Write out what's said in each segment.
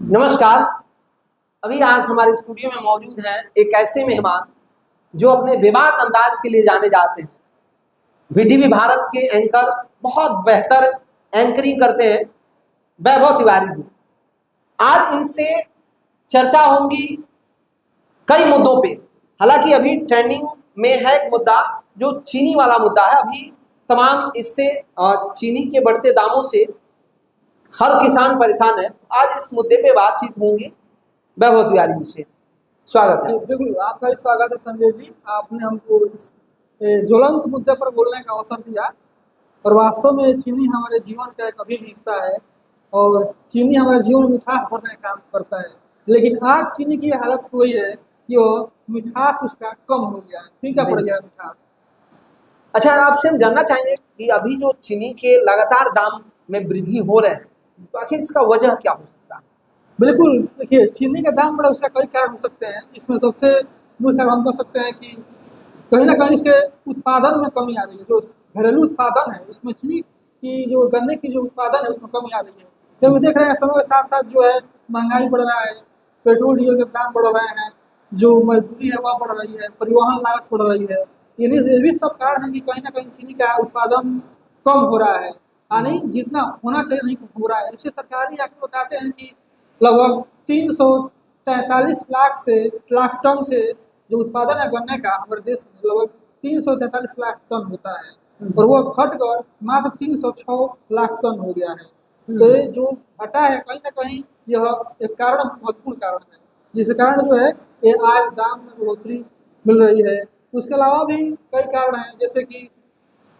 नमस्कार। अभी आज हमारे स्टूडियो में मौजूद हैं एक ऐसे मेहमान जो अपने बेबाक अंदाज के लिए जाने जाते हैं। वीटीवी भारत के एंकर, बहुत बेहतर एंकरिंग करते हैं, वैभव तिवारी जी। आज इनसे चर्चा होगी कई मुद्दों पे। हालांकि अभी ट्रेंडिंग में है एक मुद्दा जो चीनी वाला मुद्दा है। अभी तमाम इससे चीनी के बढ़ते दामों से हर किसान परेशान है। आज इस मुद्दे पे बातचीत होंगी वैभव तिवारी जी से। स्वागत है। बिल्कुल, आपका भी स्वागत है संजय जी। आपने हमको इस ज्वलंत मुद्दे पर बोलने का अवसर दिया। और वास्तव में चीनी हमारे जीवन का एक अभिन्न हिस्सा है और चीनी हमारे जीवन में मिठास भरने का काम करता है। लेकिन आज चीनी की हालत हुई है कि वो मिठास उसका कम हो गया है, फीका पड़ गया मिठास। अच्छा, आपसे हम जानना चाहेंगे कि अभी जो चीनी के लगातार दाम में वृद्धि हो रहे हैं, तो आखिर इसका वजह क्या हो सकता है? बिल्कुल, देखिए चीनी का दाम बढ़ा, उसका कई कारण हो सकते हैं। इसमें सबसे मुख्य कारण हम कह सकते हैं कि कहीं ना कहीं इसके उत्पादन में कमी आ रही है। जो घरेलू उत्पादन है उसमें चीनी की, जो गन्ने की जो उत्पादन है उसमें कमी आ रही है। क्योंकि देख रहे हैं समय के साथ साथ जो है महंगाई बढ़ रहा है, पेट्रोल डीजल के दाम बढ़ रहे हैं, जो मजदूरी है वह बढ़ रही है, परिवहन लागत बढ़ रही है। ये भी सब कारण है कि कहीं ना कहीं चीनी का उत्पादन कम हो रहा है, यानी जितना होना चाहिए नहीं हो रहा है। इससे सरकारी आंकड़े बताते हैं कि लगभग 343 लाख टन से जो उत्पादन है गन्ने का हमारे देश में लगभग 343 लाख टन होता है और वो घटकर मात्र 306 लाख टन हो गया है। तो ये जो घटा है कहीं ना कहीं यह एक कारण, महत्वपूर्ण कारण है, जिस कारण जो है ये आज दाम में बढ़ोतरी मिल रही है। उसके अलावा भी कई कारण हैं, जैसे कि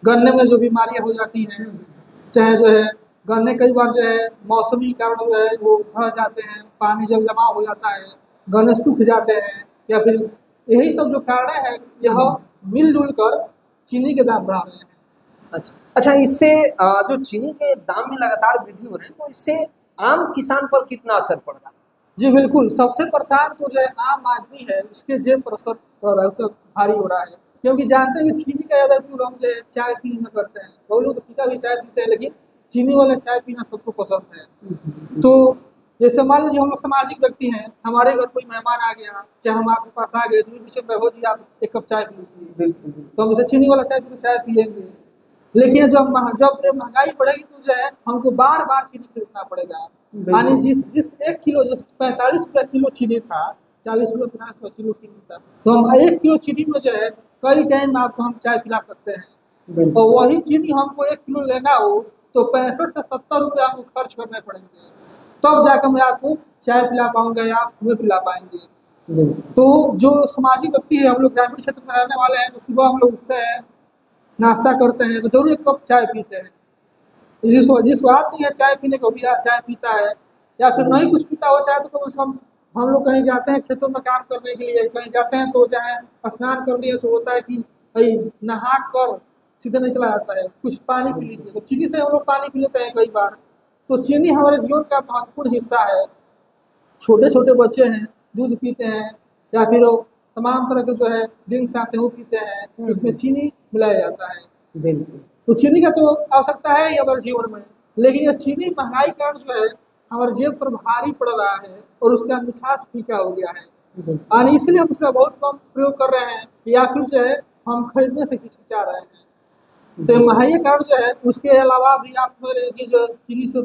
गन्ने में जो बीमारियां हो जाती हैं, चाहे जो है गन्ने कई बार जो है मौसमी कारण जो है वो भर जाते हैं, पानी जल जमा हो जाता है, गन्ने सूख जाते हैं, या फिर यही सब जो कारण है यह मिलजुल कर चीनी के दाम बढ़ा रहे हैं। अच्छा अच्छा, इससे जो चीनी के दाम में लगातार वृद्धि हो रही है, तो इससे आम किसान पर कितना असर पड़ रहा है? जी बिल्कुल, सबसे परेशान तो जो है आम आदमी है, उसके जेब पर असर पड़ रहा है, उससे भारी हो रहा है। क्योंकि जानते हैं कि चीनी का ज़्यादा उपयोग हम जो है चाय पीने में करते हैं। बहुत लोग तो पीता भी चाय पीते हैं, लेकिन चीनी वाला चाय पीना सबको पसंद है। तो जैसे मान लीजिए हम लोग सामाजिक व्यक्ति हैं, हमारे घर कोई मेहमान आ गया, चाहे हम आपके पास आ गए, तो पीछे वैभव जी आप एक कप चाय पी लीजिए, तो हम इसे चीनी वाला चाय चाय पियेंगे। लेकिन जब ये महंगाई बढ़ेगी तो जो है हमको बार बार चीनी खरीदना पड़ेगा। यानी जिस जिस 1 किलो, जिस 45 रुपये किलो चीनी था, 40 रुपये 50 रुपये किलो चीनी था, तो हम 1 किलो चीनी में जो है कई टाइम आपको हम चाय पिला सकते हैं। और वही चीनी हमको 1 किलो लेना हो तो 65 से 70 रुपये आपको खर्च करने पड़ेंगे, तब जाकर मैं आपको चाय पिला पाऊंगा या आप हमें पिला पाएंगे। तो जो सामाजिक व्यक्ति है, हम लोग ग्रामीण क्षेत्र में रहने वाले हैं, तो सुबह हम लोग उठते हैं, नाश्ता करते हैं, तो जरूर एक कप चाय पीते हैं। जिस बात नहीं है चाय पीने को भी चाय पीता है, या फिर नहीं कुछ पीता हो चाय, तो कम से कम हम लोग कहीं जाते हैं खेतों में काम करने के लिए, कहीं जाते हैं तो चाहे स्नान कर लिए तो होता है कि भाई नहा कर सीधे नहीं चला जाता है, कुछ पानी पी लीजिए, तो चीनी से हम लोग पानी पी लेते हैं कई बार। तो चीनी हमारे जीवन का महत्वपूर्ण हिस्सा है। छोटे छोटे बच्चे हैं दूध पीते हैं, या फिर वो तमाम तरह के जो है ड्रिंक्स आते हैं वो पीते हैं, उसमें चीनी मिलाया जाता है। बिल्कुल। तो चीनी का तो आवश्यकता है ही हमारे जीवन में, लेकिन ये चीनी महंगाई कारण जो है हमारे जेब पर भारी पड़ रहा है और उसका मिठास फीका हो गया है। और इसलिए हम उसका बहुत कम प्रयोग कर रहे हैं, या फिर जो है हम खरीदने से हिचकिचा रहे हैं। तो महंगाई के कारण जो है, उसके अलावा भी आप समझ रहे हैं कि जो चीनी से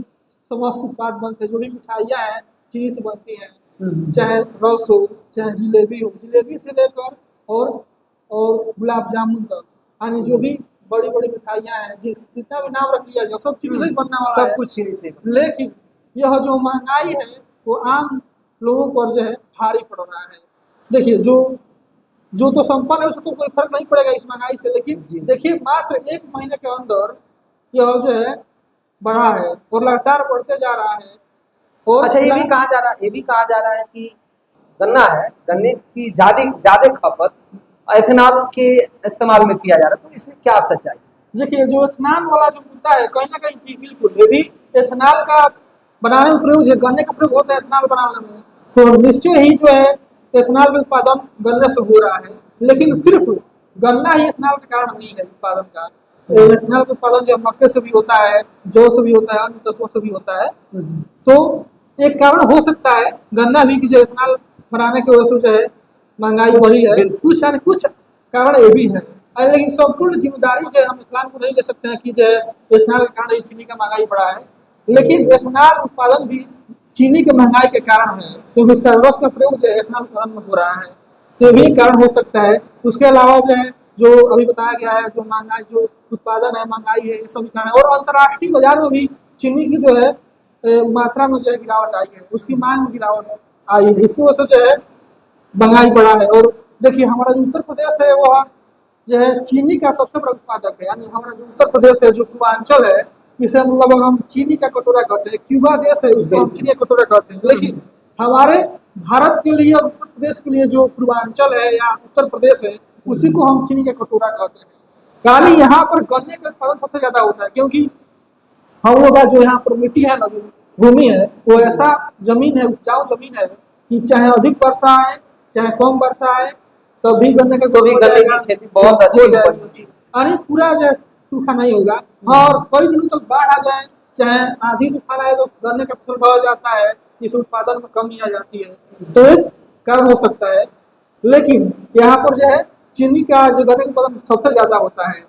समस्त उत्पाद बनते हैं, जो भी मिठाइयाँ हैं चीनी से बनती हैं, चाहे रस हो, चाहे जिलेबी हो, जिलेबी से लेकर और गुलाब जामुन तक, यानी जो भी बड़ी बड़ी मिठाइयाँ हैं, जितना भी नाम रख लिया जाए, सब चीनी से ही बनने वाला सब है। कुछ चीनी से। लेकिन यह जो महंगाई है वो आम लोगों पर जो है भारी पड़ रहा है। देखिए जो जो तो संपन्न है उसको तो कोई फर्क नहीं पड़ेगा इस महंगाई से, लेकिन देखिए मात्र 1 महीने के अंदर यह जो है बढ़ा है और लगातार बढ़ते जा रहा है। और अच्छा, ये भी कहा जा रहा है कि गन्ना है, गन्ने की ज्यादा ज्यादा खपत एथेनॉल के इस्तेमाल में किया जा रहा है, तो इसमें क्या सच्चाई? देखिए जो एथेनॉल वाला जो मुद्दा है कहीं ना कहीं ठीक, बिल्कुल ये भी एथेनॉल का बनाने में प्रयोग है, गन्ने का प्रयोग होता है एथेनॉल बनाने में, तो निश्चय ही जो है एथेनॉल का उत्पादन गन्ने से हो रहा है। लेकिन सिर्फ गन्ना ही एथेनॉल का कारण नहीं है उत्पादन का। एथेनॉल का उत्पादन जो मक्के से भी होता है, जौ से भी होता है, अन्य तत्वों से भी होता है। तो एक कारण हो सकता है गन्ना भी, कि जो इथेनॉल बनाने की वजह से जो है महंगाई बढ़ी है, बिल्कुल। कुछ यानी कुछ कारण ये भी है। लेकिन संपूर्ण जिम्मेदारी जो है हम इथेनॉल को नहीं ले सकते हैं कि जो है इथेनॉल के कारण ये चीनी का महंगाई बढ़ा है। लेकिन इथेनॉल उत्पादन भी चीनी के महंगाई के कारण है, क्योंकि इसका रस का प्रयोग जो है इथेनॉल उत्पादन में हो रहा है, तो ये भी एक कारण हो सकता है। उसके अलावा जो है जो अभी बताया गया है, जो महंगाई, जो उत्पादन है, महंगाई है, ये सभी कारण है। और अंतर्राष्ट्रीय बाजार में भी चीनी की जो है मात्रा में जो है गिरावट आई है, उसकी मांग में गिरावट आई है, इसकी वजह से जो है महंगाई बढ़ा है। और देखिए हमारा जो उत्तर प्रदेश है वह जो है चीनी का सबसे बड़ा उत्पादक है, यानी हमारा जो उत्तर प्रदेश है, जो पूर्वांचल है, इसे मतलब हम चीनी का कटोरा कहते हैं। क्यूबा देश है, उसको हम चीनी का कटोरा कहते हैं। लेकिन हमारे भारत के लिए और उत्तर प्रदेश के लिए जो पूर्वांचल है या उत्तर प्रदेश है, उसी को हम चीनी का कटोरा कहते हैं। यानी यहाँ पर गन्ने का उत्पादन सबसे ज्यादा होता है, क्योंकि हम लोग का जो यहाँ पर मिट्टी है ना, जो भूमि है, वो ऐसा जमीन है, उपजाऊ जमीन है, कि चाहे अधिक वर्षा आए चाहे कम वर्षा आए, तब भी गन्ने का तो भी गन्ने की खेती बहुत अच्छी हो उपज जाएगी। यानी पूरा जो है सूखा नहीं होगा। और कई दिनों तक बाढ़ आ जाए, चाहे आंधी तूफान आए, तो गन्ने का फसल बढ़ जाता है, इस उत्पादन में कमी आ जाती है, तो एक कारण हो सकता है। लेकिन यहाँ पर जो है चीनी का जो गन्ने का उत्पादन सबसे ज्यादा होता है।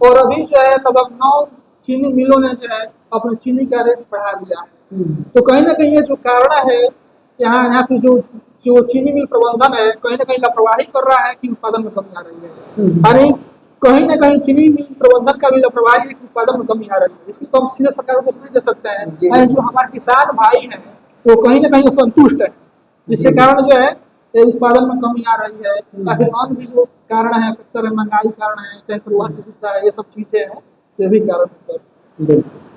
और अभी जो है लगभग 9 चीनी मिलों ने जो है अपने चीनी का रेट बढ़ा दिया है। तो कहीं ना कहीं ये जो कारण है, यहाँ की जो जो चीनी मिल प्रबंधन है, कहीं ना कहीं लापरवाही कर रहा है कि उत्पादन में कमी आ रही है। यानी कहीं ना कहीं चीनी मिल प्रबंधन का भी लापरवाही है कि उत्पादन में कमी आ रही है। इसकी तो हम सीधे सरकार को दोष नहीं दे सकते हैं। यानी जो हमारे किसान भाई हैं वो कहीं ना कहीं असंतुष्ट है, जिसके कारण जो है ये उत्पादन में कमी आ रही है। या फिर अन्य भी जो कारण है, महंगाई कारण है, चाहे परिवहन की सुविधा है, ये सब चीजें हैं, ये भी कारण है सर। बिल्कुल।